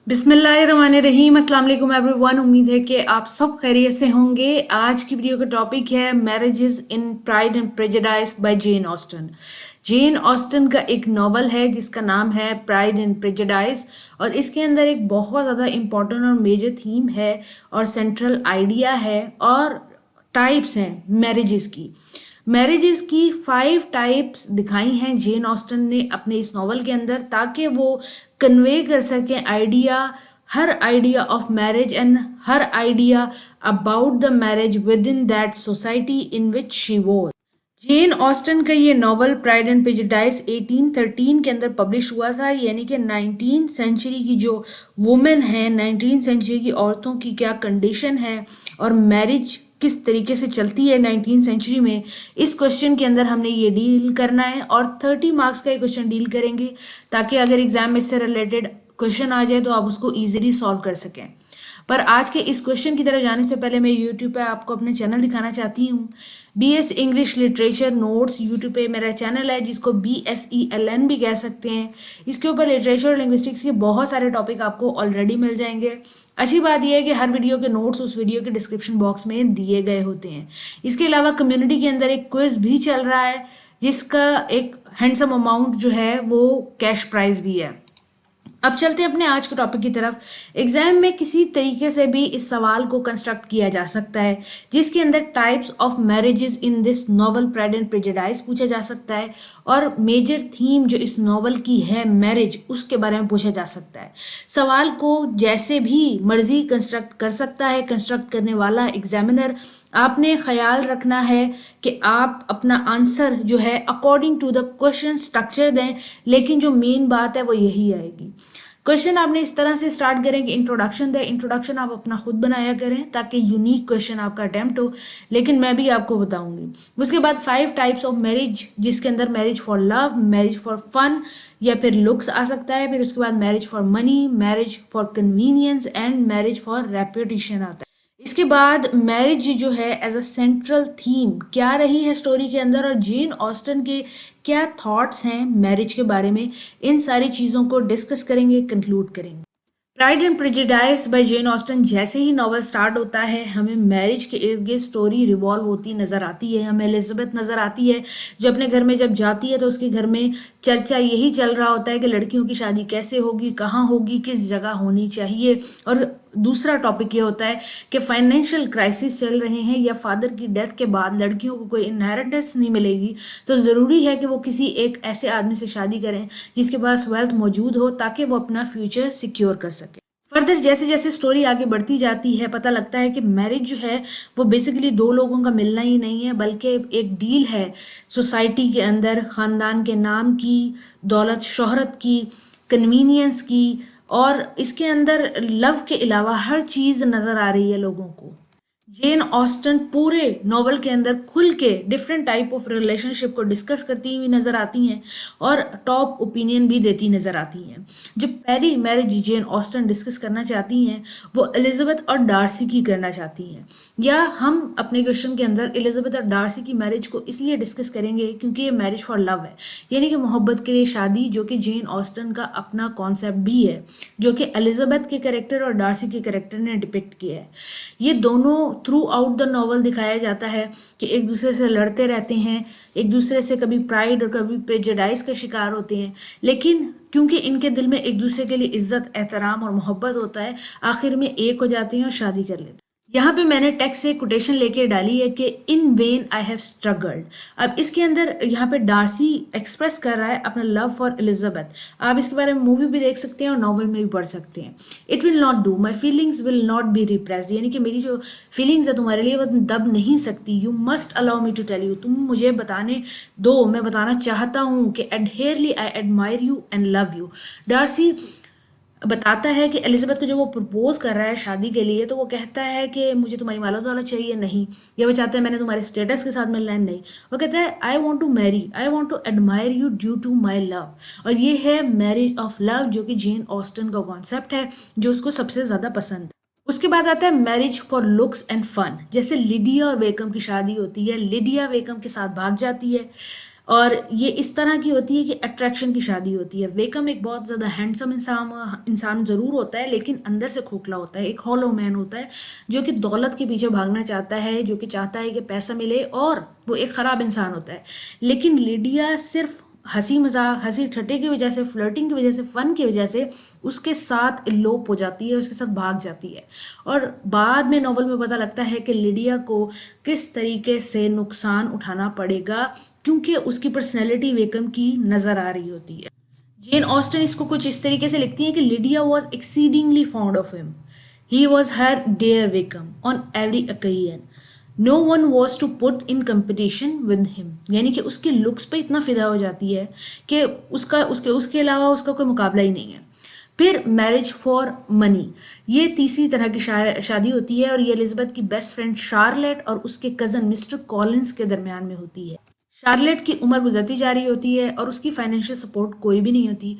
बिस्मिल्लाहिर्रहमानिर्रहीम। अस्सलाम वालेकुम एवरीवन। उम्मीद है कि आप सब खैरियत से होंगे। आज की वीडियो का टॉपिक है marriages in Pride and Prejudice by Jane Austen. Jane Austen का एक नॉवल है जिसका नाम है प्राइड एंड प्रेजुडिस, और इसके अंदर एक बहुत ज़्यादा इम्पोर्टेंट और मेजर थीम है और सेंट्रल आइडिया है और टाइप्स हैं मैरिजेस की। मैरिजेस की 5 टाइप्स दिखाई हैं जेन ऑस्टन ने अपने इस नॉवल के अंदर, ताकि वो कन्वे कर सकें idea, her idea of marriage and her idea about the marriage with in that society in which she was. Gen Austen का ये नॉवल प्राइड एंड प्रेजुडिस 1813 के अंदर पब्लिश हुआ था, यानी कि 19th सेंचुरी की जो वुमेन है, 19th सेंचुरी की औरतों की क्या कंडीशन है और मैरिज किस तरीके से चलती है 19th सेंचुरी में, इस क्वेश्चन के अंदर हमने ये डील करना है और 30 मार्क्स का ये क्वेश्चन डील करेंगे, ताकि अगर एग्जाम में इससे रिलेटेड क्वेश्चन आ जाए तो आप उसको ईजिली सॉल्व कर सकें। पर आज के इस क्वेश्चन की तरफ जाने से पहले मैं यूट्यूब पे आपको अपना चैनल दिखाना चाहती हूँ। BS English literature notes YouTube पे मेरा चैनल है, जिसको BSELN भी कह सकते हैं। इसके ऊपर लिटरेचर और लिंग्विस्टिक्स के बहुत सारे टॉपिक आपको ऑलरेडी मिल जाएंगे। अच्छी बात यह है कि हर वीडियो के नोट्स उस वीडियो के डिस्क्रिप्शन बॉक्स में दिए गए होते हैं। इसके अलावा कम्युनिटी के अंदर एक क्विज भी चल रहा है, जिसका एक हैंडसम अमाउंट जो है वो कैश प्राइज भी है। अब चलते हैं अपने आज के टॉपिक की तरफ। एग्जाम में किसी तरीके से भी इस सवाल को कंस्ट्रक्ट किया जा सकता है, जिसके अंदर types of marriages in this novel pride and prejudice पूछा जा सकता है, और मेजर थीम जो इस नॉवल की है मैरिज, उसके बारे में पूछा जा सकता है। सवाल को जैसे भी मर्जी कंस्ट्रक्ट कर सकता है कंस्ट्रक्ट करने वाला एग्जामिनर। आपने ख्याल रखना है कि आप अपना आंसर जो है according to the question structure दें, लेकिन जो मेन बात है वो यही आएगी। क्वेश्चन आपने इस तरह से स्टार्ट करें कि इंट्रोडक्शन दे, इंट्रोडक्शन आप अपना खुद बनाया करें ताकि यूनिक क्वेश्चन आपका अटेम्प्ट हो, लेकिन मैं भी आपको बताऊंगी। उसके बाद 5 टाइप्स ऑफ मैरिज, जिसके अंदर marriage for love, marriage for fun या फिर लुक्स आ सकता है। फिर उसके बाद marriage for money, marriage for convenience and marriage for reputation आता है। इसके बाद मैरिज जो है एज अ सेंट्रल थीम क्या रही है स्टोरी के अंदर, और जेन ऑस्टन के क्या थॉट्स हैं मैरिज के बारे में, इन सारी चीज़ों को डिस्कस करेंगे, कंक्लूड करेंगे। Pride and Prejudice by Jane Austen जैसे ही नॉवल स्टार्ट होता है, हमें मैरिज के इर्द गिर्द स्टोरी रिवॉल्व होती नजर आती है। हमें एलिजाबेथ नजर आती है जो अपने घर में जब जाती है तो उसके घर में चर्चा यही चल रहा होता है कि लड़कियों की शादी कैसे होगी, कहाँ होगी, किस जगह होनी चाहिए। और दूसरा टॉपिक ये होता है कि फाइनेंशियल क्राइसिस चल रहे हैं, या फादर की डेथ के बाद लड़कियों को कोई इनहेरिटेंस नहीं मिलेगी, तो ज़रूरी है कि वो किसी एक ऐसे आदमी से शादी करें जिसके पास वेल्थ मौजूद हो, ताकि वो अपना फ्यूचर सिक्योर कर सके। फर्दर जैसे जैसे स्टोरी आगे बढ़ती जाती है, पता लगता है कि मैरिज जो है वो बेसिकली 2 लोगों का मिलना ही नहीं है, बल्कि एक डील है सोसाइटी के अंदर, ख़ानदान के नाम की, दौलत शोहरत की, कन्वीनियंस की, और इसके अंदर लव के अलावा हर चीज़ नज़र आ रही है लोगों को। जेन ऑस्टन पूरे नॉवल के अंदर खुल के डिफरेंट टाइप ऑफ रिलेशनशिप को डिस्कस करती हुई नजर आती हैं और टॉप ओपिनियन भी देती नजर आती हैं। जो पहली मैरिज जेन ऑस्टन डिस्कस करना चाहती हैं वो एलिजाबेथ और डार्सी की करना चाहती हैं, या हम अपने क्वेश्चन के अंदर एलिजाबेथ और डार्सी की मैरिज को इसलिए डिस्कस करेंगे क्योंकि ये मैरिज फॉर लव है, यानी कि मोहब्बत के लिए शादी, जो कि जेन ऑस्टन का अपना कॉन्सेप्ट भी है, जो कि एलिजाबेथ के कैरेक्टर और डार्सी के कैरेक्टर ने डिपिक्ट किया है। ये दोनों थ्रू आउट द नॉवल दिखाया जाता है कि एक दूसरे से लड़ते रहते हैं, एक दूसरे से कभी प्राइड और कभी प्रेजुडिस का शिकार होते हैं, लेकिन क्योंकि इनके दिल में एक दूसरे के लिए इज्जत, एहतराम और मोहब्बत होता है, आखिर में एक हो जाते हैं और शादी कर लेते हैं। यहाँ पे मैंने टेक्स्ट से कोटेशन लेके डाली है कि इन वेन आई हैव स्ट्रगल्ड। अब इसके अंदर यहाँ पे डार्सी एक्सप्रेस कर रहा है अपना लव फॉर एलिजाबेथ। आप इसके बारे में मूवी भी देख सकते हैं और नॉवल में भी पढ़ सकते हैं। It will not do, my feelings will not be repressed, यानी कि मेरी जो फीलिंग्स है तुम्हारे लिए वो दब नहीं सकती। You must allow me to tell you, तुम मुझे बताने दो, मैं बताना चाहता हूँ कि एडहेयरली I admire you and love you. Darcy बताता है कि एलिजाबेथ को जब वो प्रपोज कर रहा है शादी के लिए, तो वो कहता है कि मुझे तुम्हारी माला दौलत चाहिए, नहीं। या वो चाहता है मैंने तुम्हारे स्टेटस के साथ मिलना है, नहीं। वो कहता है I want to marry, I want to admire you due to my love. और ये है मैरिज ऑफ लव, जो कि जेन ऑस्टन का कॉन्सेप्ट है, जो उसको सबसे ज़्यादा पसंद है। उसके बाद आता है marriage for looks and fun. जैसे लिडिया और वेकम की शादी होती है, लिडिया वेकम के साथ भाग जाती है, और ये इस तरह की होती है कि अट्रैक्शन की शादी होती है। वेकम एक बहुत ज़्यादा हैंडसम इंसान ज़रूर होता है, लेकिन अंदर से खोखला होता है, एक हॉलो मैन होता है जो कि दौलत के पीछे भागना चाहता है, जो कि चाहता है कि पैसा मिले, और वो एक ख़राब इंसान होता है। लेकिन लिडिया सिर्फ हंसी मजाक, हंसी ठट्टे की वजह से, फ्लर्टिंग की वजह से, फन की वजह से उसके साथ इलोप हो जाती है, उसके साथ भाग जाती है। और बाद में नॉवल में पता लगता है कि लिडिया को किस तरीके से नुकसान उठाना पड़ेगा, क्योंकि उसकी पर्सनैलिटी वेकम की नजर आ रही होती है। जेन ऑस्टन इसको कुछ इस तरीके से लिखती है कि Lydia was exceedingly fond of him, he was her dear Wickham on every occasion, no one was to put in competition with him. यानी कि उसके लुक्स पे इतना फिदा हो जाती है कि उसके अलावा उसका कोई मुकाबला ही नहीं है। फिर मैरिज फॉर मनी, ये तीसरी तरह की शादी होती है, और ये एलिजाबेथ की बेस्ट फ्रेंड शार्लेट और उसके कजन मिस्टर कॉलिंस के दरमियान में होती है। शार्लेट की उम्र गुजरती जा रही होती है और उसकी फाइनेंशियल सपोर्ट कोई भी नहीं होती,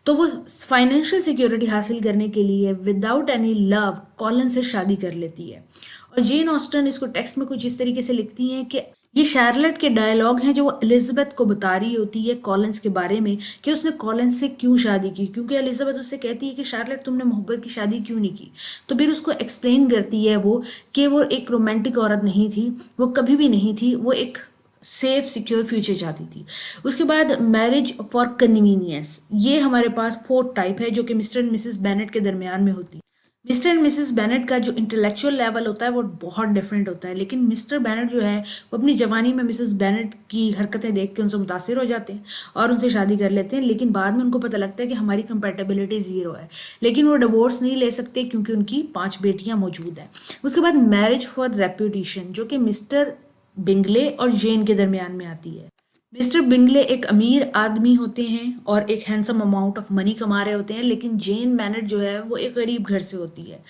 तो वो फाइनेंशियल सिक्योरिटी हासिल करने के लिए विदाउट एनी लव कॉलिन से शादी कर लेती है। और जेन ऑस्टन इसको टेक्स्ट में कुछ इस तरीके से लिखती हैं कि ये शार्लेट के डायलॉग हैं जो वो एलिजाबेथ को बता रही होती है कॉलिंस के बारे में, कि उसने कॉलिंस से क्यों शादी की, क्योंकि एलिजाबेथ उससे कहती है कि शार्लेट तुमने मोहब्बत की शादी क्यों नहीं की। तो फिर उसको एक्सप्लेन करती है वो कि वो एक रोमांटिक औरत नहीं थी, वो कभी भी नहीं थी, वो एक सेफ सिक्योर फ्यूचर चाहती थी। उसके बाद मैरिज फॉर कन्वीनियंस, ये हमारे पास फोर्थ टाइप है जो कि मिस्टर एंड मिसेस बेनेट के दरमियान में होती है। मिस्टर एंड मिसेस बेनेट का जो इंटेलेक्चुअल लेवल होता है वो बहुत डिफरेंट होता है, लेकिन मिस्टर बेनेट जो है वो अपनी जवानी में मिसेस बेनेट की हरकतें देख के उनसे मुतासिर हो जाते हैं और उनसे शादी कर लेते हैं, लेकिन बाद में उनको पता लगता है कि हमारी कंपेटेबिलिटी ज़ीरो है, लेकिन वो डिवोर्स नहीं ले सकते क्योंकि उनकी 5 बेटियां मौजूद हैं। उसके बाद मैरिज फॉर रेप्यूटेशन, जो कि मिस्टर बिंगले और जेन के दरमियान में आती है। मिस्टर बिंगले एक अमीर आदमी होते हैं और एक हैंडसम अमाउंट ऑफ मनी कमा रहे होते हैं, लेकिन जेन बेनेट जो है वो एक गरीब घर से होती है।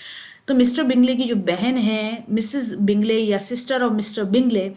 तो मिस्टर बिंगले की जो बहन है मिसेस बिंगले या सिस्टर ऑफ मिस्टर बिंगले,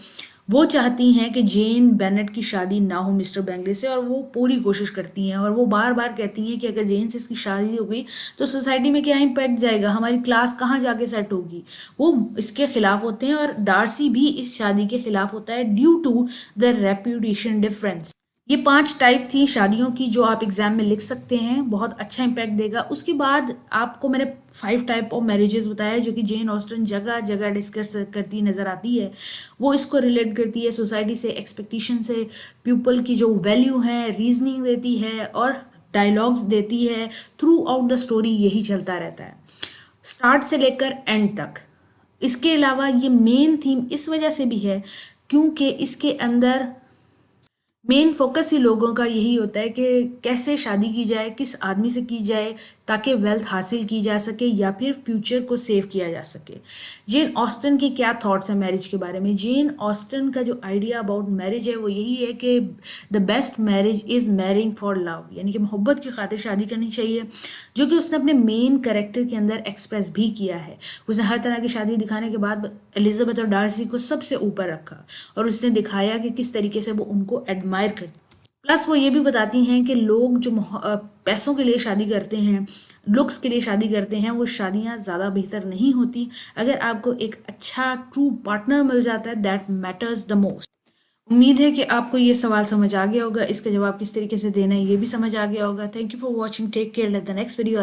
वो चाहती हैं कि जेन बेनेट की शादी ना हो मिस्टर बिंगले से, और वो पूरी कोशिश करती हैं और वो बार बार कहती हैं कि अगर जेन से इसकी शादी हो गई तो सोसाइटी में क्या इम्पैक्ट जाएगा, हमारी क्लास कहाँ जाके सेट होगी। वो इसके खिलाफ होते हैं और डार्सी भी इस शादी के खिलाफ होता है due to the reputation difference. ये 5 टाइप थी शादियों की जो आप एग्जाम में लिख सकते हैं, बहुत अच्छा इम्पैक्ट देगा। उसके बाद आपको मैंने 5 टाइप ऑफ मैरिजेस बताया जो कि जेन ऑस्टन जगह जगह डिस्कस करती नजर आती है। वो इसको रिलेट करती है सोसाइटी से, एक्सपेक्टेशन से, पीपल की जो वैल्यू है, रीजनिंग देती है और डायलॉग्स देती है। थ्रू आउट द स्टोरी यही चलता रहता है स्टार्ट से लेकर एंड तक। इसके अलावा ये मेन थीम इस वजह से भी है क्योंकि इसके अंदर मेन फोकस ही लोगों का यही होता है कि कैसे शादी की जाए, किस आदमी से की जाए ताकि वेल्थ हासिल की जा सके या फिर फ्यूचर को सेव किया जा सके। जेन ऑस्टन की क्या थॉट्स हैं मैरिज के बारे में? जेन ऑस्टन का जो आइडिया अबाउट मैरिज है वो यही है कि the best marriage is marrying for love, यानी कि मोहब्बत की खातिर शादी करनी चाहिए, जो कि उसने अपने मेन कैरेक्टर के अंदर एक्सप्रेस भी किया है। उसने हर तरह की शादी दिखाने के बाद एलिजाबेथ और डार्सी को सबसे ऊपर रखा और उसने दिखाया कि किस तरीके से वो उनको एडमायर करती। प्लस वो ये भी बताती हैं कि लोग जो पैसों के लिए शादी करते हैं, लुक्स के लिए शादी करते हैं, वो शादियाँ ज़्यादा बेहतर नहीं होती। अगर आपको एक अच्छा ट्रू पार्टनर मिल जाता है दैट मैटर्स द मोस्ट। उम्मीद है कि आपको ये सवाल समझ आ गया होगा, इसका जवाब किस तरीके से देना है ये भी समझ आ गया होगा। Thank you for watching, take care, let the next video.